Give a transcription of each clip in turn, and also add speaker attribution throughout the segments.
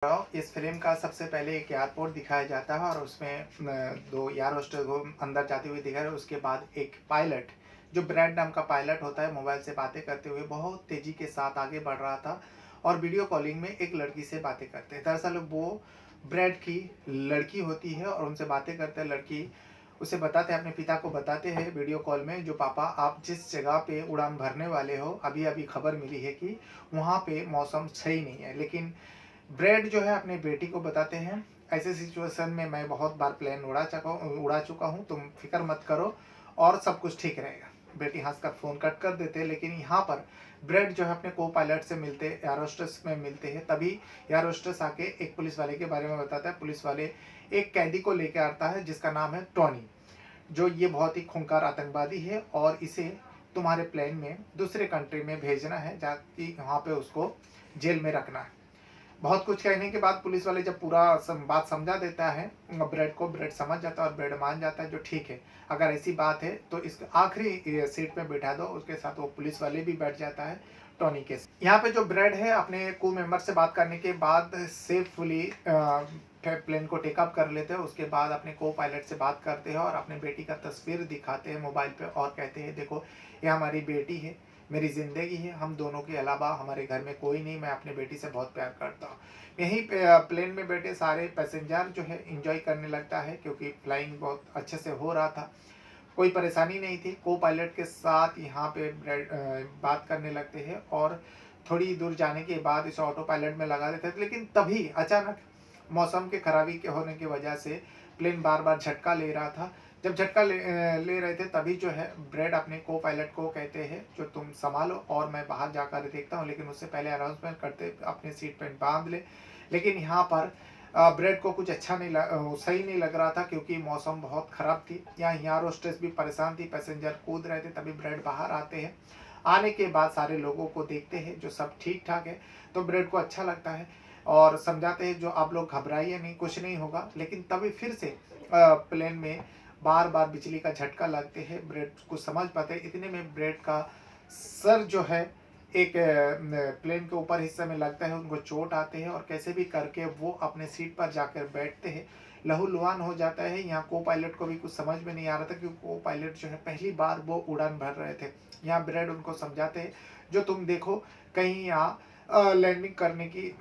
Speaker 1: इस फ़िल्म का सबसे पहले एक एयरपोर्ट दिखाया जाता है और उसमें 2 एयर होस्टेस को अंदर जाते हुए दिखाया। उसके बाद एक पायलट, जो ब्रैड नाम का पायलट होता है, मोबाइल से बातें करते हुए बहुत तेज़ी के साथ आगे बढ़ रहा था और वीडियो कॉलिंग में एक लड़की से बातें करते हैं। दरअसल वो ब्रैड की लड़की होती है और उनसे बातें करते हैं। लड़की उसे बताते हैं, अपने पिता को बताते हैं वीडियो कॉल में, जो पापा आप जिस जगह पे उड़ान भरने वाले हो, अभी-अभी खबर मिली है कि वहाँ पे मौसम सही नहीं है। लेकिन ब्रैड जो है अपनी बेटी को बताते हैं, ऐसे सिचुएशन में मैं बहुत बार प्लेन उड़ा चुका हूँ, तुम फिक्र मत करो और सब कुछ ठीक रहेगा। बेटी हंसकर फ़ोन कट कर देते हैं। लेकिन यहाँ पर ब्रैड जो है अपने को पायलट से मिलते, एयर होस्टेस में मिलते हैं। तभी एयर होस्टेस आके एक पुलिस वाले के बारे में बताता है। पुलिस वाले एक कैदी को लेके आता है जिसका नाम है टॉनी, जो ये बहुत ही खूंखार आतंकवादी है और इसे तुम्हारे प्लेन में दूसरे कंट्री में भेजना है, जाकि वहाँ पे उसको जेल में रखना है। बहुत कुछ कहने के बाद पुलिस वाले जब पूरा बात समझा देता है ब्रेड को, ब्रेड समझ जाता है और ब्रेड मान जाता है, जो ठीक है, अगर ऐसी बात है तो इस आखिरी सीट पे बैठा दो। उसके साथ वो पुलिस वाले भी बैठ जाता है टॉनी के साथ। यहाँ पे जो ब्रेड है अपने क्रू मेंबर से बात करने के बाद सेफुली प्लेन को टेकअप कर लेते हैं। उसके बाद अपने को पायलट से बात करते हैं और अपने बेटी का तस्वीर दिखाते हैं मोबाइल पे और कहते हैं, देखो ये हमारी बेटी है, मेरी ज़िंदगी है, हम दोनों के अलावा हमारे घर में कोई नहीं, मैं अपनी बेटी से बहुत प्यार करता हूँ। यहीं पे प्लेन में बैठे सारे पैसेंजर जो है एंजॉय करने लगता है, क्योंकि फ्लाइंग बहुत अच्छे से हो रहा था, कोई परेशानी नहीं थी। को पायलट के साथ यहाँ पे बात करने लगते हैं और थोड़ी दूर जाने के बाद इसे ऑटो पायलट में लगा देते थे। लेकिन तभी अचानक मौसम के खराबी के होने की वजह से प्लेन बार बार झटका ले रहा था। जब झटका ले रहे थे तभी जो है ब्रेड अपने को पायलट को कहते हैं, जो तुम संभालो और मैं बाहर जाकर देखता हूँ। लेकिन उससे पहले अनाउंसमेंट करते अपने सीट पर बांध ले। लेकिन यहाँ पर ब्रेड को कुछ अच्छा नहीं सही नहीं लग रहा था, क्योंकि मौसम बहुत ख़राब थी। यहाँ होस्टेस भी परेशान थी, पैसेंजर कूद रहे थे। तभी ब्रेड बाहर आते हैं। आने के बाद सारे लोगों को देखते हैं, जो सब ठीक ठाक है, तो ब्रेड को अच्छा लगता है और समझाते हैं, जो आप लोग घबराइए नहीं, कुछ नहीं होगा। लेकिन तभी फिर से प्लेन में बार बार बिजली का झटका लगते हैं। ब्रेड कुछ समझ पाते हैं, इतने में ब्रेड का सर जो है एक प्लेन के ऊपर हिस्से में लगता है, उनको चोट आते हैं और कैसे भी करके वो अपने सीट पर जाकर बैठते हैं। लहूलुहान हो जाता है। यहाँ को पायलट को भी कुछ समझ में नहीं आ रहा था, क्योंकि को पायलट जो है पहली बार वो उड़ान भर रहे थे। यहाँ ब्रेड उनको समझाते हैं, जो तुम देखो कहीं यहाँ लैंडिंग करने की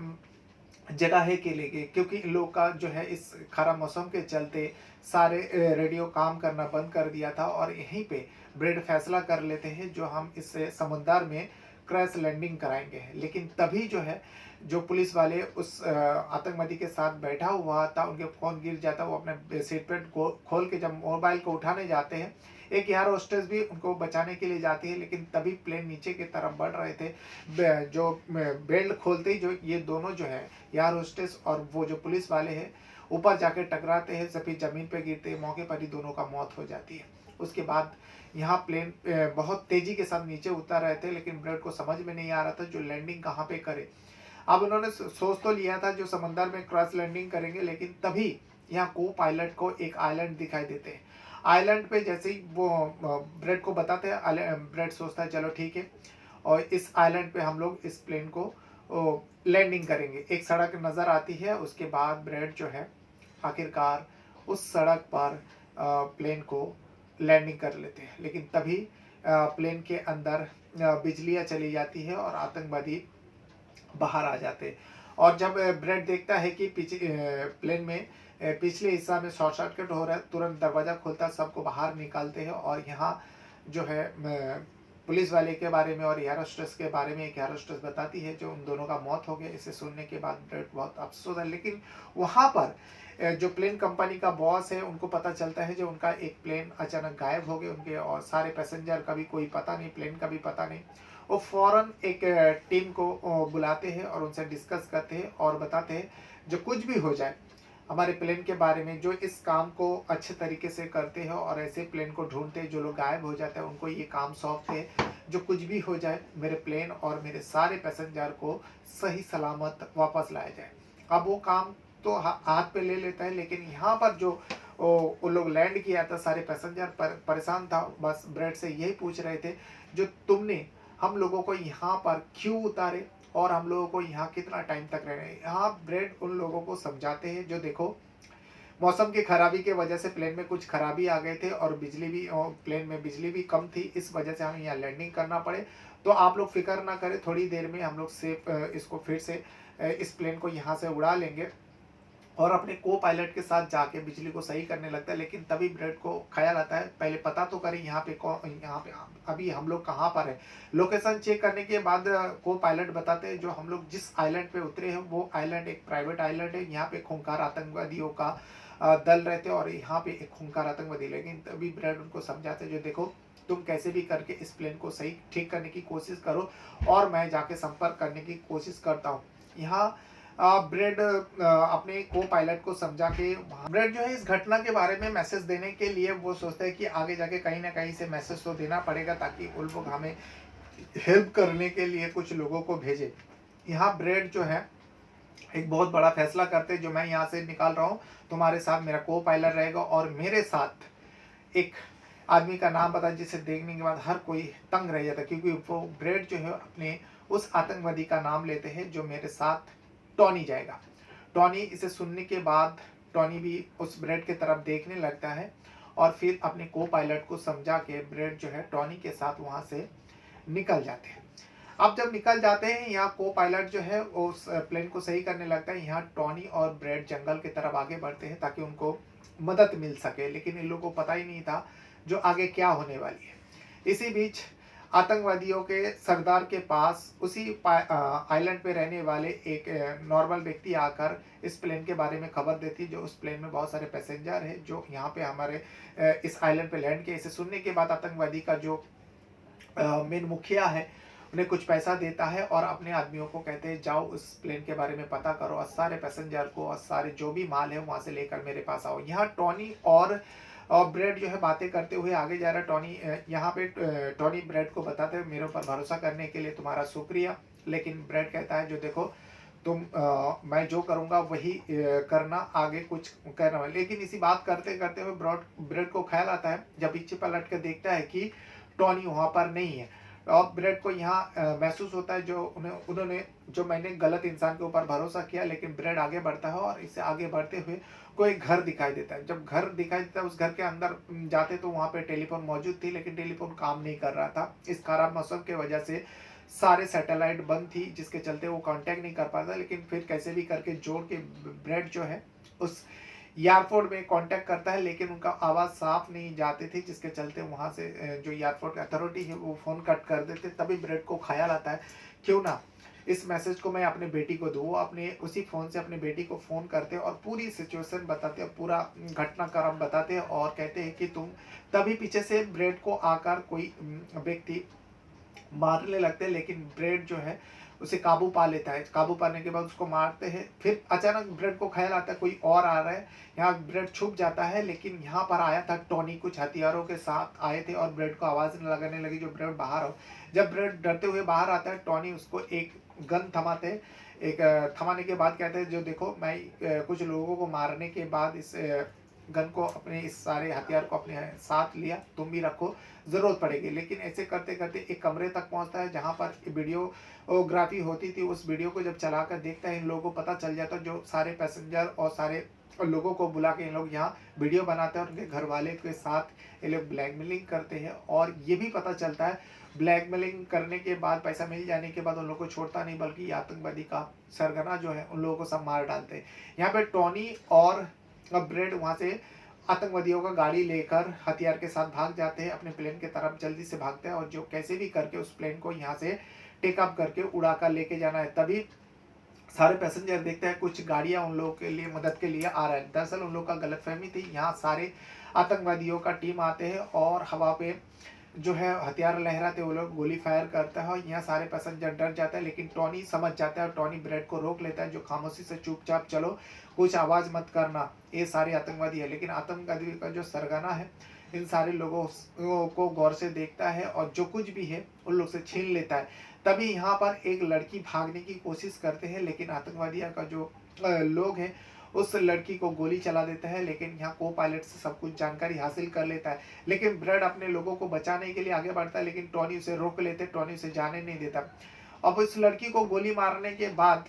Speaker 1: जगह है के लिए, क्योंकि इन लोग का जो है इस खराब मौसम के चलते सारे रेडियो काम करना बंद कर दिया था और यहीं पे ब्रेड फैसला कर लेते हैं, जो हम इस समंदर में क्रैश लैंडिंग कराएंगे। लेकिन तभी जो है, जो पुलिस वाले उस आतंकवादी के साथ बैठा हुआ था, उनके फ़ोन गिर जाता है। वो अपने सीट पेट को खोल के जब मोबाइल को उठाने जाते हैं, एक एयर होस्टेस भी उनको बचाने के लिए जाती है। लेकिन तभी प्लेन नीचे की तरफ बढ़ रहे थे। जो बेल्ट खोलते ही जो ये दोनों जो है, एयर होस्टेस और वो जो पुलिस वाले हैं, ऊपर जाके टकराते हैं, सभी ज़मीन पे गिरते हैं। मौके पर ही दोनों का मौत हो जाती है। उसके बाद यहाँ प्लेन बहुत तेज़ी के साथ नीचे उतर रहे थे, लेकिन ब्रेड को समझ में नहीं आ रहा था जो लैंडिंग कहाँ पे करे। अब उन्होंने सोच तो लिया था जो समंदर में क्रैश लैंडिंग करेंगे, लेकिन तभी यहाँ को पायलट को एक आइलैंड दिखाई देते हैं। आइलैंड पे जैसे ही वो ब्रेड को बताते हैं, ब्रेड सोचता है चलो ठीक है, और इस आइलैंड पे हम लोग इस प्लेन को लैंडिंग करेंगे। एक सड़क नज़र आती है। उसके बाद ब्रेड जो है आखिरकार उस सड़क पर प्लेन को लैंडिंग कर लेते हैं। लेकिन तभी प्लेन के अंदर बिजलियाँ चली जाती है और आतंकवादी बाहर आ जाते हैं। और जब ब्रेड देखता है कि पीछे प्लेन में पिछले हिस्सा में शॉर्ट सर्किट हो रहा है, तुरंत दरवाज़ा खोलता है, सबको बाहर निकालते हैं। और यहाँ जो है पुलिस वाले के बारे में और एयर होस्टेस के बारे में एक एयर होस्टेस बताती है, जो उन दोनों का मौत हो गया। इसे सुनने के बाद ब्रेड बहुत अफसोस है। लेकिन वहाँ पर जो प्लेन कंपनी का बॉस है, उनको पता चलता है जो उनका एक प्लेन अचानक गायब हो गए उनके, और सारे पैसेंजर का भी कोई पता नहीं, प्लेन का भी पता नहीं। वो फ़ौरन एक टीम को बुलाते हैं और उनसे डिस्कस करते हैं और बताते हैं, जो कुछ भी हो जाए हमारे प्लेन के बारे में, जो इस काम को अच्छे तरीके से करते हैं और ऐसे प्लेन को ढूंढते हैं जो लोग गायब हो जाते हैं, उनको ये काम सौंपते हैं, जो कुछ भी हो जाए मेरे प्लेन और मेरे सारे पैसेंजर को सही सलामत वापस लाया जाए। अब वो काम तो हाथ पे ले लेता है। लेकिन यहाँ पर जो वो लोग लैंड किया था, सारे पैसेंजर परेशान था, बस ब्रेड से यही पूछ रहे थे, जो तुमने हम लोगों को यहाँ पर क्यों उतारे और हम लोगों को यहाँ कितना टाइम तक रहना है। यहाँ ब्रेड उन लोगों को समझाते हैं जो देखो मौसम की खराबी के वजह से प्लेन में कुछ खराबी आ गए थे और बिजली भी प्लेन में बिजली भी कम थी, इस वजह से हमें यहाँ लैंडिंग करना पड़े। तो आप लोग फिक्र ना करें, थोड़ी देर में हम लोग सेफ इसको फिर से इस प्लेन को यहाँ से उड़ा लेंगे। और अपने को पायलट के साथ जाके बिजली को सही करने लगता है। लेकिन तभी ब्रेड को ख्याल आता है पहले पता तो करें यहाँ पे अभी हम लोग कहाँ पर है। लोकेशन चेक करने के बाद को पायलट बताते हैं जो हम लोग जिस आइलैंड पे उतरे हैं वो आइलैंड एक प्राइवेट आइलैंड है। यहाँ पे खूंखार आतंकवादियों का दल रहते हैं और यहाँ पे एक खूंखार आतंकवादी। लेकिन तभी ब्रेड उनको समझाते जो देखो तुम कैसे भी करके इस प्लेन को सही ठीक करने की कोशिश करो और मैं जाके संपर्क करने की कोशिश करता हूँ। यहाँ ब्रेड अपने को पायलट को समझा के ब्रेड जो है इस घटना के बारे में मैसेज देने के लिए वो सोचता है कि आगे जाके कहीं ना कहीं से मैसेज तो देना पड़ेगा ताकि उन लोग हमें हेल्प करने के लिए कुछ लोगों को भेजे। यहाँ ब्रेड जो है एक बहुत बड़ा फैसला करते जो मैं यहाँ से निकाल रहा हूँ, तुम्हारे साथ मेरा को पायलट रहेगा और मेरे साथ एक आदमी का नाम पता जिसे देखने के बाद हर कोई तंग रह जाता, क्योंकि वो ब्रेड जो है अपने उस आतंकवादी का नाम लेते हैं जो मेरे साथ टॉनी जाएगा। टॉनी इसे सुनने के बाद टॉनी भी उस ब्रेड की तरफ देखने लगता है और फिर अपने को पायलट को समझा के ब्रेड जो है टॉनी के साथ वहाँ से निकल जाते हैं। अब जब निकल जाते हैं यहाँ को पायलट जो है उस प्लेन को सही करने लगता है। यहाँ टॉनी और ब्रेड जंगल की तरफ आगे बढ़ते हैं ताकि उनको मदद मिल सके, लेकिन इन लोगों को पता ही नहीं था जो आगे क्या होने वाली है। इसी बीच आतंकवादियों के सरदार के पास उसी आइलैंड पे रहने वाले एक नॉर्मल व्यक्ति आकर इस प्लेन के बारे में खबर देती जो उस प्लेन में बहुत सारे पैसेंजर हैं जो यहाँ पे हमारे इस आइलैंड पे लैंड किए। इसे सुनने के बाद आतंकवादी का जो मेन मुखिया है उन्हें कुछ पैसा देता है और अपने आदमियों को कहते हैं जाओ उस प्लेन के बारे में पता करो और सारे पैसेंजर को और सारे जो भी माल है वहाँ से लेकर मेरे पास आओ। यहाँ टॉनी और ब्रेड जो है बातें करते हुए आगे जा रहा है। टॉनी यहाँ पे टॉनी ब्रेड को बताते हैं मेरे ऊपर भरोसा करने के लिए तुम्हारा शुक्रिया, लेकिन ब्रेड कहता है जो देखो तुम मैं जो करूँगा वही करना, आगे कुछ करना। लेकिन इसी बात करते करते हुए ब्रेड को ख्याल आता है जब पीछे पलट कर देखता है कि टॉनी वहाँ पर नहीं है। और ब्रेड को यहाँ महसूस होता है जो उन्होंने जो मैंने गलत इंसान के ऊपर भरोसा किया। लेकिन ब्रेड आगे बढ़ता है और इससे आगे बढ़ते हुए कोई घर दिखाई देता है। जब घर दिखाई देता है उस घर के अंदर जाते तो वहाँ पे टेलीफोन मौजूद थी, लेकिन टेलीफोन काम नहीं कर रहा था। इस खराब मौसम के वजह से सारे सैटेलाइट बंद थी जिसके चलते वो कांटेक्ट नहीं कर पाता। लेकिन फिर कैसे भी करके जोड़ के ब्रेड जो है उस एयरपोर्ट में कांटेक्ट करता है, लेकिन उनका आवाज़ साफ नहीं जाती थी जिसके चलते वहाँ से जो एयरपोर्ट अथॉरिटी है वो फ़ोन कट कर देते। तभी ब्रेड को ख्याल आता है क्यों ना इस मैसेज को मैं अपने बेटी को दूँ। वो अपने उसी फ़ोन से अपने बेटी को फ़ोन करते और पूरी सिचुएशन बताते और पूरा घटनाक्रम बताते हैं और कहते हैं कि तुम तभी पीछे से ब्रेड को आकर कोई व्यक्ति मारने लगते हैं। लेकिन ब्रेड जो है उसे काबू पा लेता है। काबू पाने के बाद उसको मारते हैं। फिर अचानक ब्रेड को ख्याल आता है कोई और आ रहा है। यहाँ ब्रेड छुप जाता है, लेकिन यहाँ पर आया था टॉनी कुछ हथियारों के साथ आए थे और ब्रेड को आवाज़ लगाने लगी जो ब्रेड बाहर हो। जब ब्रेड डरते हुए बाहर आता है टॉनी उसको एक गन थमाते, एक थमाने के बाद कहते हैं जो देखो मैं कुछ लोगों को मारने के बाद इस गन को अपने इस सारे हथियार को अपने साथ लिया, तुम भी रखो ज़रूरत पड़ेगी। लेकिन ऐसे करते करते एक कमरे तक पहुंचता है जहां पर वीडियोग्राफी होती थी। उस वीडियो को जब चलाकर देखता है इन लोगों को पता चल जाता है जो सारे पैसेंजर और सारे लोगों को बुला के इन लोग यहाँ वीडियो बनाते हैं और उनके घर वाले के साथ ये लोग ब्लैकमेलिंग करते हैं। और ये भी पता चलता है ब्लैकमेलिंग करने के बाद पैसा मिल जाने के बाद उन लोगों को छोड़ता नहीं, बल्कि आतंकवादी का सरगना जो है उन लोगों को सब मार डालते हैं। यहाँ पे टॉनी और ब्रेड वहाँ से आतंकवादियों का गाड़ी लेकर हथियार के साथ भाग जाते हैं, अपने प्लेन की तरफ जल्दी से भागते हैं और जो कैसे भी करके उस प्लेन को यहाँ से टेक अप करके उड़ा कर लेके जाना है। तभी सारे पैसेंजर देखते हैं कुछ गाड़ियाँ उन लोगों के लिए मदद के लिए आ रहा है। दरअसल उन लोग का गलतफहमी थी, यहाँ सारे आतंकवादियों का टीम आते हैं और हवा पे जो है हथियार लहराते वो लोग गोली फायर करता है और यहाँ सारे पैसेंजर डर जाता है। लेकिन टॉनी समझ जाता है और टॉनी ब्रेड को रोक लेता है जो खामोशी से चुपचाप चलो, कुछ आवाज़ मत करना, ये सारे आतंकवादी है। लेकिन आतंकवादी का जो सरगना है इन सारे लोगों को गौर से देखता है और जो कुछ भी है उन लोग से छीन लेता है। तभी यहाँ पर एक लड़की भागने की कोशिश करते हैं, लेकिन आतंकवादियों का जो लोग हैं उस लड़की को गोली चला देता है। लेकिन यहाँ को पायलट से सब कुछ जानकारी हासिल कर लेता है। लेकिन ब्रेड अपने लोगों को बचाने के लिए आगे बढ़ता है, लेकिन टॉनी उसे रोक लेते, टॉनी उसे जाने नहीं देता। अब उस लड़की को गोली मारने के बाद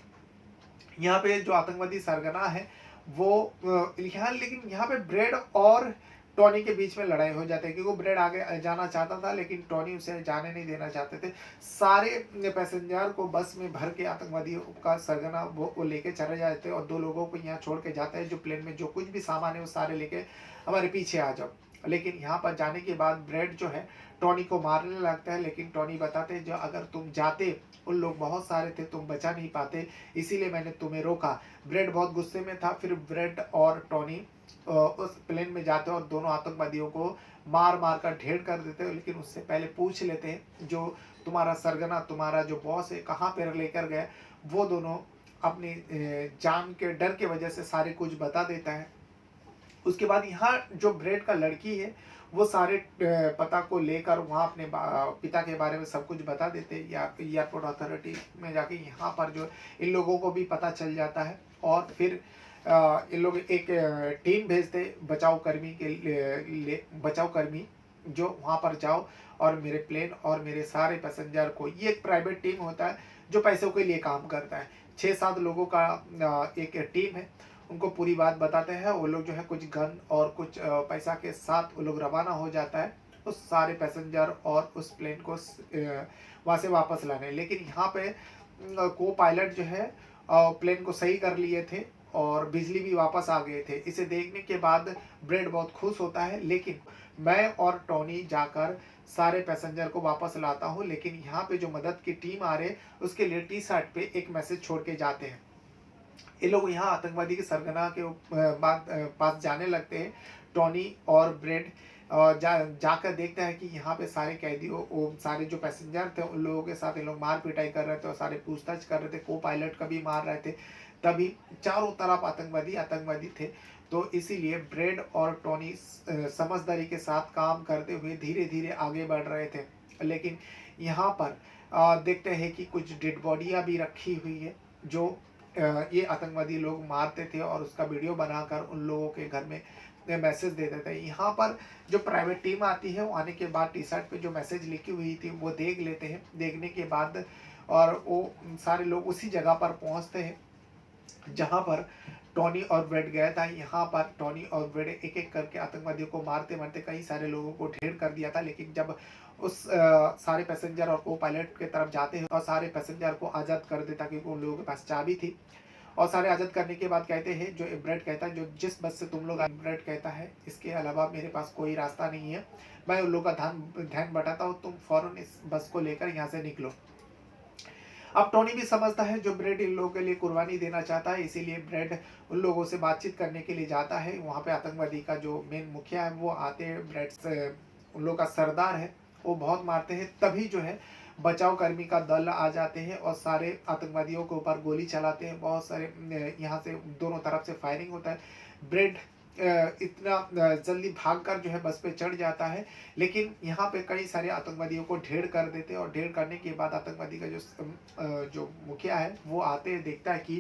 Speaker 1: यहाँ पे जो आतंकवादी सरगना है वो यहाँ, लेकिन यहाँ पे ब्रेड और टॉनी के बीच में लड़ाई हो जाती है, क्योंकि ब्रेड आगे जाना चाहता था लेकिन टॉनी उसे जाने नहीं देना चाहते थे। सारे पैसेंजर को बस में भर के आतंकवादियों का सरगना वो लेके चले जाते हैं और 2 लोगों को यहाँ छोड़ के जाता है, जो प्लेन में जो कुछ भी सामान है वो सारे लेके हमारे पीछे आ जाओ। लेकिन यहाँ पर जाने के बाद ब्रेड जो है टॉनी को मारने लगता है, लेकिन टॉनी बताते हैं जो अगर तुम जाते, उन लोग बहुत सारे थे, तुम बचा नहीं पाते, इसीलिए मैंने तुम्हें रोका। ब्रेड बहुत गुस्से में था। फिर ब्रेड और टॉनी उस प्लेन में जाते हैं और दोनों आतंकवादियों को मार मार कर ढेर कर देते हैं, लेकिन उससे पहले पूछ लेते हैं जो तुम्हारा सरगना, तुम्हारा जो बॉस है, कहाँ पर लेकर गए। वो दोनों अपनी जान के डर के वजह से सारे कुछ बता देता है। उसके बाद यहाँ जो ब्रेड का लड़की है वो सारे पता को लेकर वहाँ अपने पिता के बारे में सब कुछ बता देते हैं। या एयरपोर्ट अथॉरिटी में जाके यहाँ पर जो इन लोगों को भी पता चल जाता है और फिर इन लोग एक टीम भेजते बचाव कर्मी के लिए, बचाव कर्मी जो वहाँ पर जाओ और मेरे प्लेन और मेरे सारे पैसेंजर को, ये एक प्राइवेट टीम होता है जो पैसों के लिए काम करता है। 6-7 लोगों का एक टीम है, उनको पूरी बात बताते हैं। वो लोग जो है कुछ गन और कुछ पैसा के साथ वो लोग रवाना हो जाता है उस सारे पैसेंजर और उस प्लेन को वहाँ से वापस लाने। लेकिन यहाँ पे को पायलट जो है प्लेन को सही कर लिए थे और बिजली भी वापस आ गए थे। इसे देखने के बाद ब्रेड बहुत खुश होता है, लेकिन मैं और टॉनी जाकर सारे पैसेंजर को वापस लाता हूँ। लेकिन यहाँ पे जो मदद की टीम आ रहे उसके लिए टी-शर्ट पे एक मैसेज छोड़ के जाते हैं। ये लोग यहाँ आतंकवादी के सरगना के पास जाने लगते हैं। टॉनी और ब्रेड जाकर देखता है कि यहाँ पे सारे कैदियों, सारे जो पैसेंजर थे उन लोगों के साथ ये लोग मार पिटाई कर रहे थे और सारे पूछताछ कर रहे थे, को पायलट का भी मार रहे थे। तभी चारों तरफ आतंकवादी थे। तो इसीलिए ब्रेड और टॉनी समझदारी के साथ काम करते हुए धीरे धीरे आगे बढ़ रहे थे। लेकिन यहाँ पर देखते हैं कि कुछ डेड बॉडियाँ भी रखी हुई है जो ये आतंकवादी लोग मारते थे और उसका वीडियो बनाकर उन लोगों के घर में मैसेज देते थे। यहाँ पर जो प्राइवेट टीम आती है वो आने के बाद टी-शर्ट पे जो मैसेज लिखी हुई थी वो देख लेते हैं। देखने के बाद और वो सारे लोग उसी जगह पर पहुँचते हैं जहाँ पर टॉनी और ब्रेड गया था। यहाँ पर टॉनी और ब्रेड एक एक करके आतंकवादियों को मारते मारते कई सारे लोगों को ढेर कर दिया था। लेकिन जब उस सारे पैसेंजर और को पायलट के तरफ जाते हैं और सारे पैसेंजर को आज़ाद कर देता, क्योंकि उन लोगों के पास चाबी थी। और सारे आज़ाद करने के बाद कहते हैं, जो ब्रेड कहता है, जो जिस बस से तुम लोग, ब्रेड कहता है इसके अलावा मेरे पास कोई रास्ता नहीं है, मैं उन लोगों का ध्यान बटाता हूँ, तुम फ़ौरन इस बस को लेकर यहाँ से निकलो। अब टॉनी भी समझता है जो ब्रेड इन लोगों के लिए कुर्बानी देना चाहता है, इसीलिए ब्रेड उन लोगों से बातचीत करने के लिए जाता है। वहाँ पे आतंकवादी का जो मेन मुखिया है वो आते हैं, ब्रेड से उन लोगों का सरदार है, वो बहुत मारते हैं। तभी जो है बचाव कर्मी का दल आ जाते हैं और सारे आतंकवादियों के ऊपर गोली चलाते हैं। बहुत सारे यहाँ से दोनों तरफ से फायरिंग होता है। ब्रेड इतना जल्दी भागकर जो है बस पे चढ़ जाता है, लेकिन यहाँ पे कई सारे आतंकवादियों को ढेर कर देते हैं। और ढेर करने के बाद आतंकवादी का जो मुखिया है वो आते हैं, देखता है कि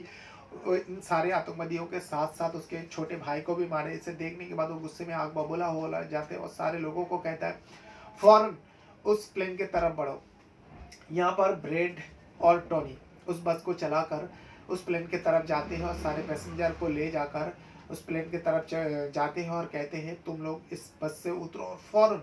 Speaker 1: इन सारे आतंकवादियों के साथ साथ उसके छोटे भाई को भी मारे। इसे देखने के बाद वो गुस्से में आग बबूला हो जाते हैं और सारे लोगों को कहता है फौरन उस प्लेन के तरफ बढ़ो। यहाँ पर ब्रेड और टॉनी उस बस को चलाकर उस प्लेन के तरफ जाते हैं और सारे पैसेंजर को ले जाकर उस प्लेन की तरफ जाते हैं और कहते हैं तुम लोग इस बस से उतरो और फौरन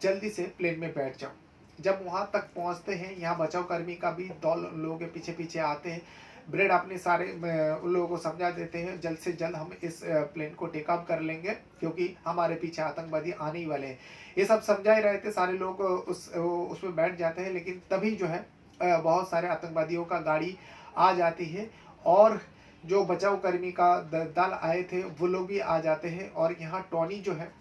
Speaker 1: जल्दी से प्लेन में बैठ जाओ। जब वहाँ तक पहुँचते हैं, यहाँ बचाव कर्मी का भी दल उन लोगों के पीछे पीछे आते हैं। ब्रेड अपने सारे उन लोगों को समझा देते हैं जल्द से जल्द हम इस प्लेन को टेक ऑफ कर लेंगे, क्योंकि हमारे पीछे आतंकवादी आने ही वाले हैं। ये सब समझा ही रहे थे, सारे लोग उसमें बैठ जाते हैं। लेकिन तभी जो है बहुत सारे आतंकवादियों का गाड़ी आ जाती है और जो बचाव कर्मी का दल आए थे वो लोग भी आ जाते हैं। और यहाँ टॉनी जो है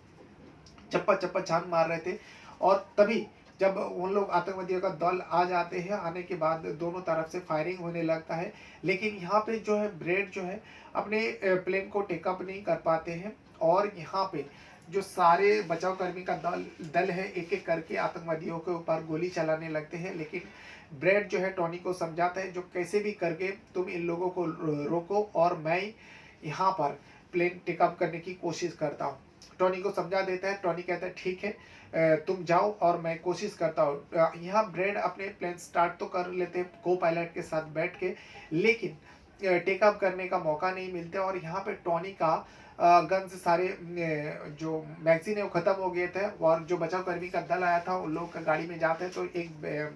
Speaker 1: चप्पा चप्पा छान मार रहे थे और तभी जब उन लोग आतंकवादियों का दल आ जाते हैं, आने के बाद दोनों तरफ से फायरिंग होने लगता है। लेकिन यहाँ पे जो है ब्रेड जो है अपने प्लेन को टेकअप नहीं कर पाते हैं और यहाँ पे जो सारे बचाव कर्मी का दल है एक एक करके आतंकवादियों के ऊपर गोली चलाने लगते हैं। लेकिन ब्रेड जो है टॉनी को समझाता है जो कैसे भी करके तुम इन लोगों को रोको और मैं यहाँ पर प्लेन टेकअप करने की कोशिश करता हूँ। टोनी को समझा देता है। टोनी कहता है ठीक है, तुम जाओ और मैं कोशिश करता हूँ। यहाँ ब्रेड अपने प्लेन स्टार्ट तो कर लेते हैं को पायलट के साथ बैठ के, लेकिन टेक ऑफ करने का मौका नहीं मिलता और यहाँ पे टोनी का गन से सारे जो मैगजीन है वो खत्म हो गए थे और जो बचाव कर्मी का दल आया था उन लोग का गाड़ी में जाते हैं तो एक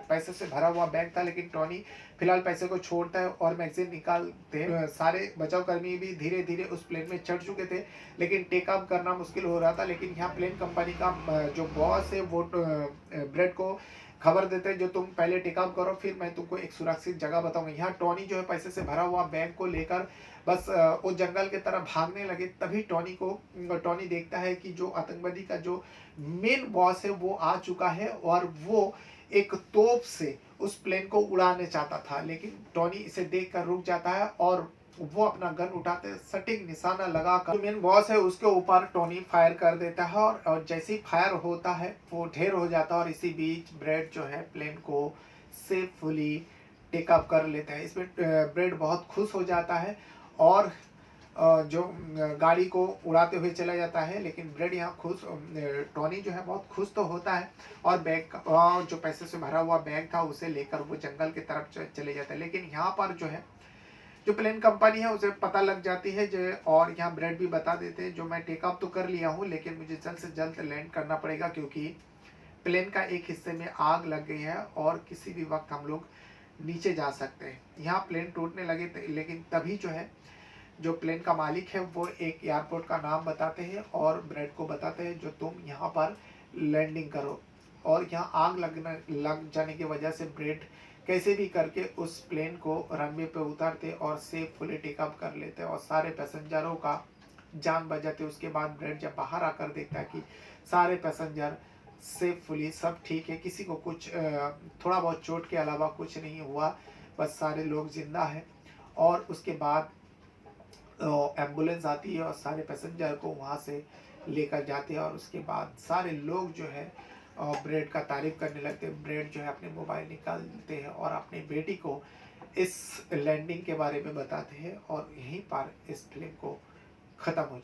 Speaker 1: पैसे से भरा हुआ बैग था, लेकिन टोनी फिलहाल पैसे को छोड़ता है और मैगजीन निकालते हैं। सारे बचाव कर्मी भी धीरे धीरे उस प्लेन में चढ़ चुके थे, लेकिन टेक ऑफ करना मुश्किल हो रहा था। लेकिन यहाँ प्लेन कंपनी का जो बॉस है वो ब्रेड को खबर देते हैं, जो तुम पहले टेक ऑफ करो फिर मैं तुमको एक सुरक्षित जगह बताऊंगा। यहाँ टोनी जो है पैसे से भरा हुआ बैग को लेकर बस वो जंगल के तरफ भागने लगे। तभी टोनी देखता है कि जो आतंकवादी का जो मेन बॉस है वो आ चुका है और वो एक तोप से उस प्लेन को उड़ाने चाहता था, लेकिन टोनी इसे देखकर रुक जाता है और वो अपना गन उठाते सटीक निशाना लगाकर जो मेन बॉस है उसके ऊपर टोनी फायर कर देता है और जैसे ही फायर होता है वो ढेर हो जाता है और इसी बीच ब्रेड जो है प्लेन को सेफुली टेक अप कर लेता है। इसमें ब्रेड बहुत खुश हो जाता है और जो गाड़ी को उड़ाते हुए चला जाता है, लेकिन ब्रेड यहाँ खुश टोनी जो है बहुत खुश तो होता है और बैग जो पैसे से भरा हुआ बैग था उसे लेकर वो जंगल की तरफ चले जाता है। लेकिन यहाँ पर जो है जो प्लेन कंपनी है उसे पता लग जाती है जो, और यहाँ ब्रेड भी बता देते हैं जो मैं टेक ऑफ तो कर लिया हूँ लेकिन मुझे जल्द से जल्द लैंड करना पड़ेगा क्योंकि प्लेन का एक हिस्से में आग लग गई है और किसी भी वक्त हम लोग नीचे जा सकते हैं। यहाँ प्लेन टूटने लगे लेकिन तभी जो है जो प्लेन का मालिक है वो एक एयरपोर्ट का नाम बताते हैं और ब्रेड को बताते हैं जो तुम यहाँ पर लैंडिंग करो। और यहाँ आग लग जाने की वजह से ब्रेड कैसे भी करके उस प्लेन को रनवे पे उतारते और सेफुली टेक ऑफ कर लेते और सारे पैसेंजरों का जान बचाते। उसके बाद ब्रेड जब बाहर आकर देखता है कि सारे पैसेंजर सेफुली सब ठीक है, किसी को कुछ थोड़ा बहुत चोट के अलावा कुछ नहीं हुआ, बस सारे लोग जिंदा हैं। और उसके बाद एम्बुलेंस आती है और सारे पैसेंजर को वहाँ से लेकर जाते हैं और उसके बाद सारे लोग जो है ब्रेड का तारीफ करने लगते हैं। ब्रेड जो है अपने मोबाइल निकालते हैं और अपनी बेटी को इस लैंडिंग के बारे में बताते हैं और यहीं पर इस फिल्म को ख़त्म हो